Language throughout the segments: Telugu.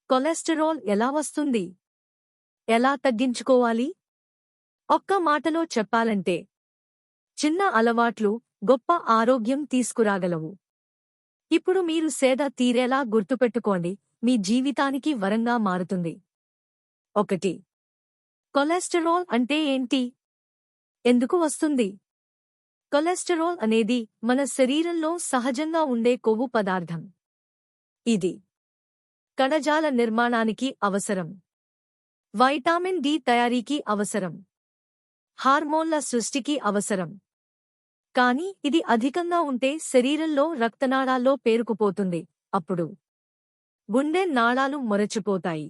కొలెస్టరాల్ ఎలా వస్తుంది? ఎలా తగ్గించుకోవాలి? ఒక్క మాటలో చెప్పాలంటే, చిన్న అలవాట్లు గొప్ప ఆరోగ్యం తీసుకురాగలవు. ఇప్పుడు మీరు సేద తీరేలా గుర్తుపెట్టుకోండి, మీ జీవితానికి వరంగా మారుతుంది. 1. కొలెస్టరాల్ అంటే ఏంటి? ఎందుకు వస్తుంది? కొలెస్టరాల్ అనేది మన శరీరంలో సహజంగా ఉండే కొవ్వు పదార్థం. ఇది కణజాల నిర్మాణానికి అవసరం. వైటామిన్ డి తయారీకి అవసరం. హార్మోన్ల సృష్టికి అవసరం. కానీ ఇది అధికంగా ఉంటే శరీరంలో రక్తనాళాల్లో పేరుకుపోతుంది. అప్పుడు గుండె నాళాలు మొరచిపోతాయి.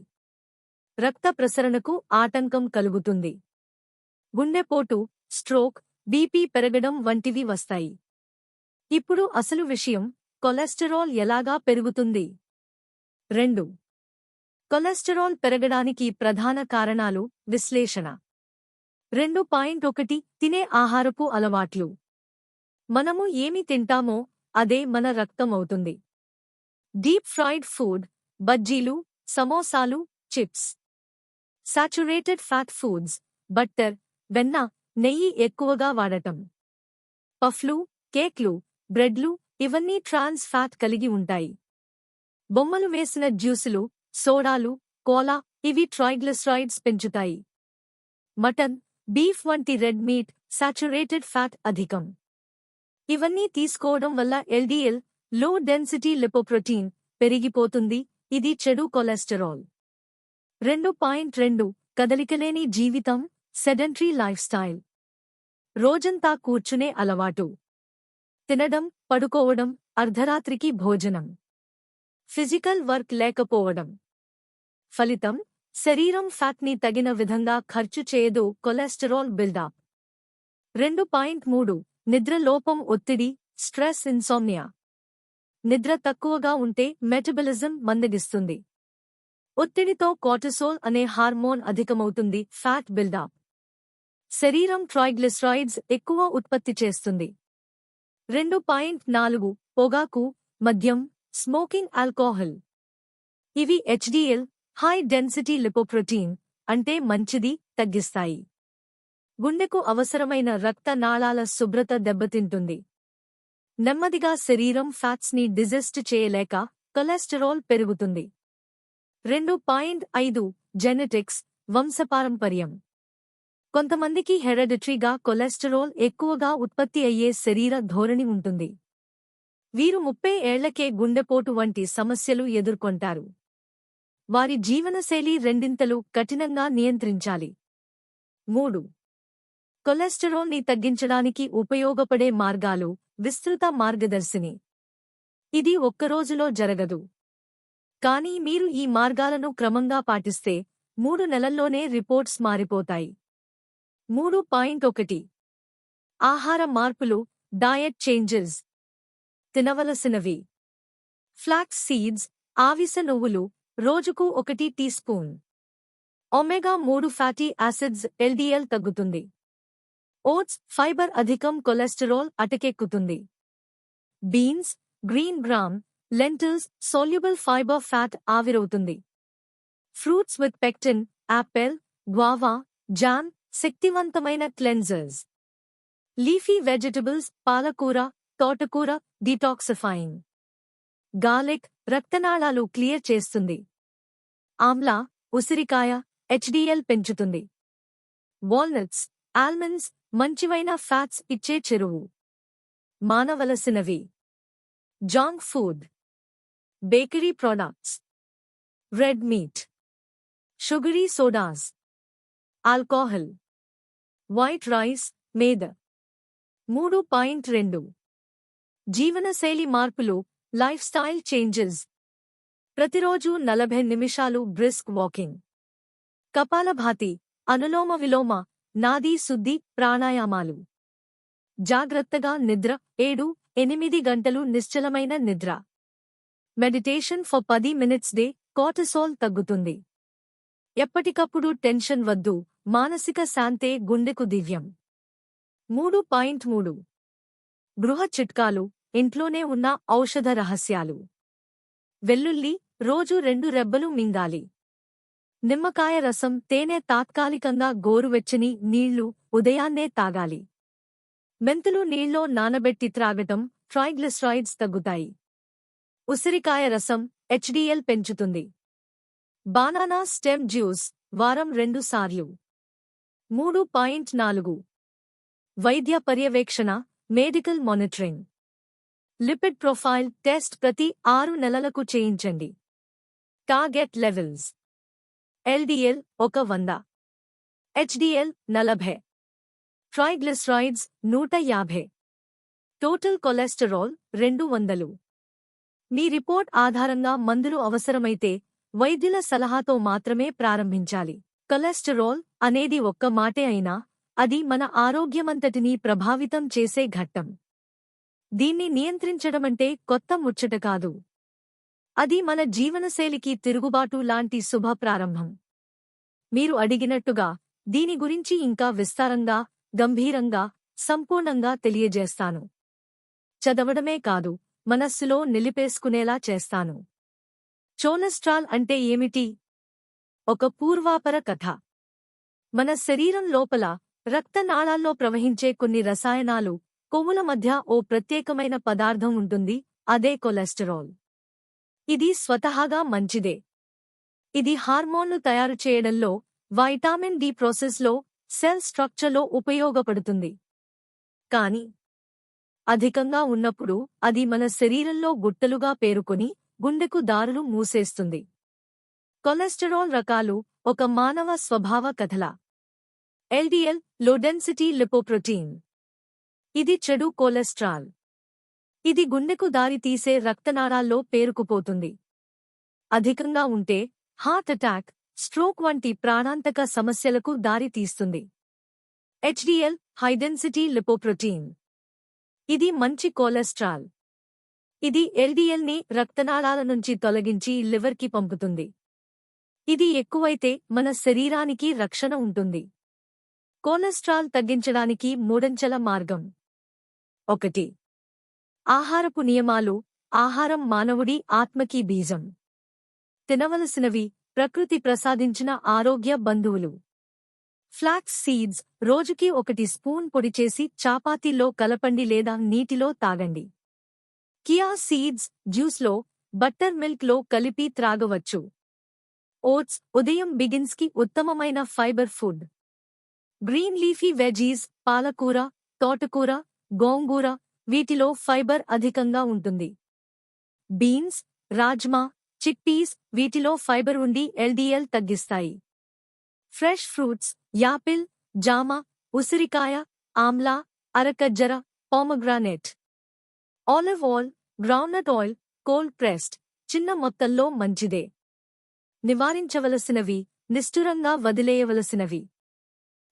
రక్త ప్రసరణకు ఆటంకం కలుగుతుంది. గుండెపోటు, స్ట్రోక్, బీపీ పెరగడం వంటివి వస్తాయి. ఇప్పుడు అసలు విషయం, కొలెస్టరాల్ ఎలాగా పెరుగుతుంది? 2. కొలెస్టరాల్ పెరగడానికి ప్రధాన కారణాలు విశ్లేషణ. 2.1 తినే ఆహారపు అలవాట్లు. మనము ఏమి తింటామో అదే మన రక్తం అవుతుంది. డీప్ ఫ్రైడ్ ఫుడ్, బజ్జీలు, సమోసాలు, chips. Saturated fat foods, butter, వెన్న, నెయ్యి ఎక్కువగా వాడటం. పఫ్లు, కేక్లు, బ్రెడ్లు ఇవన్నీ ట్రాన్స్ ఫ్యాట్ కలిగి ఉంటాయి. బొమ్మలు వేసిన జ్యూసులు, సోడాలు, కోలా ఇవి ట్రైగ్లిసరైడ్స్ పెంచుతాయి. మటన్, బీఫ్ వంటి రెడ్ మీట్, సాచురేటెడ్ ఫ్యాట్ అధికం. ఇవన్నీ తీసుకోవడం వల్ల ఎల్డీఎల్, లో డెన్సిటీ లిపోప్రోటీన్ పెరిగిపోతుంది. ఇది చెడు కొలెస్టరాల్. 2.2 కదలికలేని జీవితం, సెడెంటరీ లైఫ్ స్టైల్. రోజంతా కూర్చునే అలవాటు. తినడం, పడుకోవడం, అర్ధరాత్రికి భోజనం. ఫిజికల్ వర్క్ లేకపోవడం. ఫలితం, శరీరం ఫ్యాట్ని తగిన విధంగా ఖర్చు చేయదు. Cholesterol buildup. 2.3 నిద్ర లోపం, ఒత్తిడి, స్ట్రెస్, ఇన్సోమ్నియా. నిద్ర తక్కువగా ఉంటే మెటబాలిజం మందగిస్తుంది. ఒత్తిడితో కార్టిసోల్ అనే హార్మోన్ అధికమవుతుంది. Fat buildup. శరీరం ట్రైగ్లిసరైడ్స్ ఎక్కువ ఉత్పత్తి చేస్తుంది. 2.4 పొగాకు, మద్యం, స్మోకింగ్, ఆల్కహాల్. ఇవి హెచ్డీఎల్, హై డెన్సిటీ లిపోప్రోటీన్ అంటే మంచిది తగ్గిస్తాయి. గుండెకు అవసరమైన రక్త నాళాల శుభ్రత దెబ్బతింటుంది. నెమ్మదిగా శరీరం ఫ్యాట్స్ని డిజెస్ట్ చేయలేక కొలెస్టరాల్ పెరుగుతుంది. 2.5 జెనెటిక్స్, వంశపారంపర్యం. కొంతమందికి హెరెడిటరీగా కొలెస్టరాల్ ఎక్కువగా ఉత్పత్తి అయ్యే శరీర ధోరణి ఉంటుంది. వీరు 30 ఏళ్లకే గుండెపోటు వంటి సమస్యలు ఎదుర్కొంటారు. వారి జీవనశైలి రెండింతలు కఠినంగా నియంత్రించాలి. 3. కొలెస్టరాల్ని తగ్గించడానికి ఉపయోగపడే మార్గాలు, విస్తృత మార్గదర్శిని. ఇది ఒక్కరోజులో జరగదు. కానీ మీరు ఈ మార్గాలను క్రమంగా పాటిస్తే 3 నెలల్లోనే రిపోర్ట్స్ మారిపోతాయి. 3.1 ఆహార మార్పులు, డయట్ చేంజెస్. తినవలసినవి: ఫ్లాక్స్ సీడ్స్, ఆవిస నువ్వులు, రోజుకు 1 teaspoon. Omega three fatty acids, LDL తగ్గుతుంది. ఓట్స్, ఫైబర్ అధికం, కొలెస్టరాల్ అటకెక్కుతుంది. Beans, green gram, lentils, soluble fibre fat ఆవిరవుతుంది. Fruits with pectin, apple, guava, జామ్ శక్తివంతమైన క్లెన్జర్స్. లీఫీ వెజిటబుల్స్, పాలకూర, తోటకూర డీటాక్సిఫైయింగ్. గార్లిక్ రక్తనాళాలు క్లియర్ చేస్తుంది. ఆమ్లా, ఉసిరికాయ హెచ్డీఎల్ పెంచుతుంది. వాల్నట్స్, ఆల్మండ్స్ మంచివైన ఫ్యాట్స్ ఇచ్చే చెరువు. మానవలసినవి: junk food, bakery products, red meat, sugary sodas, alcohol, white rice, maida. 3.2 జీవనశైలి మార్పులు, లైఫ్ స్టైల్ చేంజెస్. ప్రతిరోజు 40 నిమిషాలు బ్రిస్క్ వాకింగ్. కపాలభాతి, అనులోమ విలోమ, నాడీ శుద్ధి ప్రాణాయామాలు. జాగ్రత్తగా నిద్ర, 7-8 గంటలు నిశ్చలమైన నిద్ర. Meditation for 10 minutes day, cortisol తగ్గుతుంది. ఎప్పటికప్పుడు టెన్షన్ వద్దు, మానసిక శాంతే గుండెకు దివ్యం. 3.3 గృహ చిట్కాలు, ఇంట్లోనే ఉన్న ఔషధ రహస్యాలు. వెల్లుల్లి, రోజు 2 రెబ్బలు మింగాలి. నిమ్మకాయ రసం, తేనె తాత్కాలికంగా గోరువెచ్చని నీళ్లు ఉదయాన్నే తాగాలి. మెంతులు నీళ్లో నానబెట్టి త్రాగటం ట్రైగ్లిసరైడ్స్ తగ్గుతాయి. ఉసిరికాయ రసం HDL పెంచుతుంది. బనానా స్టెమ్ జ్యూస్ వారం 2 సార్లు. 3.4 వైద్య పర్యవేక్షణ medical monitoring. Lipid profile test ప్రతి 6 నెలలకు చేయించండి. Target levels: LDL 100, HDL 40, triglycerides 150, total cholesterol 200. మీ రిపోర్ట్ ఆధారంగా మందులు అవసరమైతే వైద్యుల సలహాతో మాత్రమే ప్రారంభించాలి. కొలెస్టరాల్ అనేది ఒక్క మాటే అయినా అది మన ఆరోగ్యమంతటినీ ప్రభావితం చేసే ఘట్టం. దీన్ని నియంత్రించడమంటే కొత్త ముచ్చట కాదు. అది మన జీవనశైలికి తిరుగుబాటు లాంటి శుభ ప్రారంభం. మీరు అడిగినట్టుగా దీని గురించి ఇంకా విస్తారంగా, గంభీరంగా, సంపూర్ణంగా తెలియజేస్తాను. చదవడమే కాదు, మనస్సులో నిలిపేసుకునేలా చేస్తాను. కొలెస్ట్రాల్ అంటే ఏమిటి? ఒక పూర్వాపర కథ. మన శరీరం లోపల రక్తనాళాల్లో ప్రవహించే కొన్ని రసాయనాలు, కొవ్వుల మధ్య ఓ ప్రత్యేకమైన పదార్థం ఉంటుంది, అదే కొలెస్టరాల్. ఇది స్వతహాగా మంచిదే. ఇది హార్మోన్లు తయారు చేయడంలో, వైటామిన్ డి ప్రాసెస్లో, సెల్ స్ట్రక్చర్లో ఉపయోగపడుతుంది. కాని అధికంగా ఉన్నప్పుడు అది మన శరీరంలో గుట్టలుగా పేరుకొని గుండెకు దారులు మూసేస్తుంది. కొలెస్టరాల్ రకాలు ఒక మానవ స్వభావ కథలా. LDL low density lipoprotein. ఇది చెడు కొలెస్ట్రాల్. ఇది గుండెకు దారి తీసే రక్తనాళాల్లో పేరుకుపోతుంది. అధికంగా ఉంటే హార్ట్ అటాక్, స్ట్రోక్ వంటి ప్రాణాంతక సమస్యలకు దారి తీస్తుంది. HDL high density lipoprotein. ఇది మంచి కొలెస్ట్రాల్. ఇది LDLని రక్తనాళాల నుంచి తొలగించి లివర్కి పంపుతుంది. ఇది ఎక్కువైతే మన శరీరానికి రక్షణ ఉంటుంది. కొలెస్ట్రాల్ తగ్గించడానికి మూడంచెల మార్గం. 1. ఆహారపు నియమాలు. ఆహారం మానవుడి ఆత్మకి బీజం. తినవలసినవి ప్రకృతి ప్రసాదించిన ఆరోగ్య బంధువులు. ఫ్లాక్స్ సీడ్స్ రోజుకి 1 స్పూన్ పొడి చేసి చపాతీల్లో కలపండి లేదా నీటిలో తాగండి. కియా సీడ్స్ జ్యూస్లో, బట్టర్ మిల్క్లో కలిపి త్రాగవచ్చు. ఓట్స్ ఉదయం బిగిన్స్కి ఉత్తమమైన fibre food. Green leafy veggies పాలకూర, తోటకూర, గోంగూర వీటిలో ఫైబర్ అధికంగా ఉంటుంది. బీన్స్, రాజ్మా, చిక్పీస్ వీటిలో ఫైబర్ ఉండి LDL తగ్గిస్తాయి. ఫ్రెష్ ఫ్రూట్స్ యాపిల్, జామ, ఉసిరికాయ, ఆమ్లా, అరకజ్జర, pomegranate. Olive oil, groundnut oil cold pressed చిన్న మొత్తంలో మంచిదే. నివారించవలసినవి, నిష్ఠురంగా వదిలేయవలసినవి.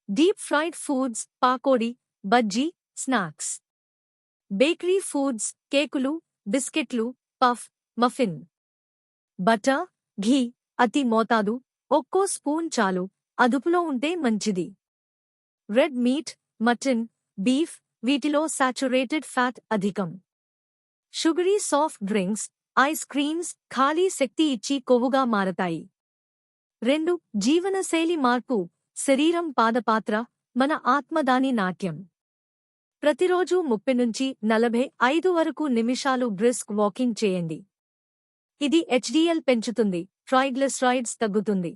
Deep fried foods pakodi, bajji, snacks. Bakery foods కేకులు, బిస్కెట్లు, పఫ్, మఫిన్. బటర్, ఘీ అతి మోతాదు, ఒక్కో స్పూన్ చాలు, అదుపులో ఉంటే మంచిది. రెడ్ మీట్, మటన్, బీఫ్ వీటిలో సాచురేటెడ్ ఫ్యాట్ అధికం. Sugary soft drinks, ice creams ఖాళీ శక్తి ఇచ్చి కొవ్వుగా మారతాయి. 2. జీవనశైలి మార్పు. శరీరం పాదపాత్ర, మన ఆత్మదాని నాట్యం. ప్రతిరోజూ 30 నుంచి 45 వరకు నిమిషాలు బ్రిస్క్ వాకింగ్ చేయండి. ఇది HDL పెంచుతుంది, ట్రైగ్లిసరైడ్స్ తగ్గుతుంది.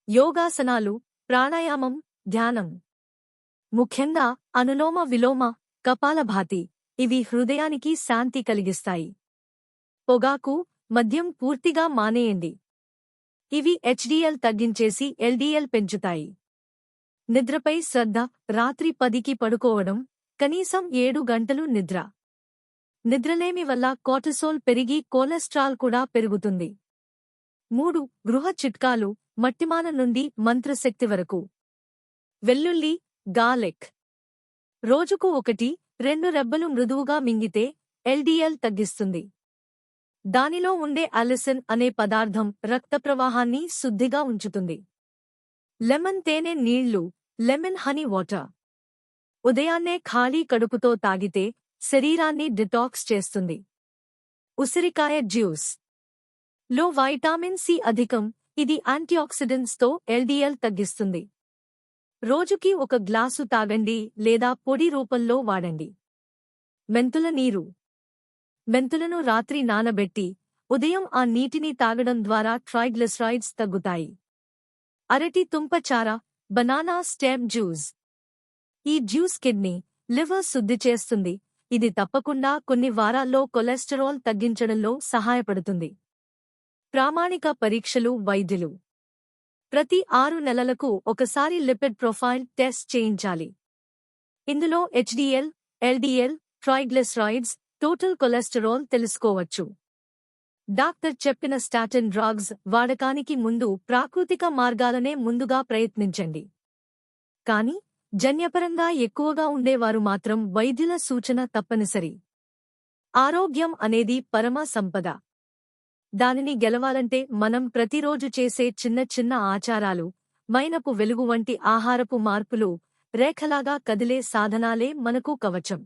యోగాసనాలు, ప్రాణాయామం, ధ్యానం. ముఖ్యంగా అనులోమ విలోమ, కపాలభాతి ఇవి హృదయానికి శాంతి కలిగిస్తాయి. పొగాకు, మద్యం పూర్తిగా మానేయండి. ఇవి HDL తగ్గించేసి LDL పెంచుతాయి. నిద్రపై శ్రద్ధ. రాత్రి 10కి పడుకోవడం, కనీసం 7 గంటలు నిద్ర. నిద్రలేమి వల్ల కార్టిసోల్ పెరిగి కొలెస్ట్రాల్ కూడా పెరుగుతుంది. 3. గృహ చిట్కాలు. మట్టిమాన నుండి మంత్రశక్తి వరకు. వెల్లుల్లి, గార్లిక్. రోజుకు 1-2 రెబ్బలు మృదువుగా మింగితే LDL తగ్గిస్తుంది. దానిలో ఉండే అలిసిన్ అనే పదార్థం రక్త ప్రవాహాన్ని శుద్ధిగా ఉంచుతుంది. లెమన్ తేనె నీళ్లు, లెమన్ హనీ వాటర్. ఉదయాన్నే ఖాళీ కడుపుతో తాగితే శరీరాన్ని డిటాక్స్ చేస్తుంది. ఉసిరికాయ జ్యూస్. లో వైటామిన్ సి అధికం, ఇది యాంటీఆక్సిడెంట్స్తో ఎల్డిఎల్ తగ్గిస్తుంది. రోజుకి 1 గ్లాసు తాగండి లేదా పొడి రూపంలో వాడండి. మెంతుల నీరు. మెంతులను రాత్రి నానబెట్టి ఉదయం ఆ నీటిని తాగడం ద్వారా ట్రైగ్లిసరైడ్స్ తగ్గుతాయి. అరటి తుంప చార, బనానా స్టెమ్ జ్యూస్. ఈ జ్యూస్ కిడ్నీ, లివర్ శుద్ధి చేస్తుంది. ఇది తప్పకుండా కొన్ని వారాల్లో కొలెస్టరాల్ తగ్గించడంలో సహాయపడుతుంది. ప్రామాణిక పరీక్షలు. వైద్యులు ప్రతి 6 నెలలకు ఒకసారి లిపిడ్ ప్రొఫైల్ టెస్ట్ చేయించాలి. ఇందులో HDL, LDL, triglycerides, total cholesterol తెలుసుకోవచ్చు. డాక్టర్ చెప్పిన స్టాటిన్ డ్రగ్స్ వాడకానికి ముందు ప్రాకృతిక మార్గాలనే ముందుగా ప్రయత్నించండి. కానీ జన్యపరంగా ఎక్కువగా ఉండేవారు మాత్రం వైద్యుల సూచన తప్పనిసరి. ఆరోగ్యం అనేది పరమ సంపద. దానిని గెలవాలంటే మనం ప్రతిరోజు చేసే చిన్న చిన్న ఆచారాలు, మైనపు వెలుగు వంటి ఆహారపు మార్పులు, రేఖలాగా కదిలే సాధనాలే మనకు కవచం.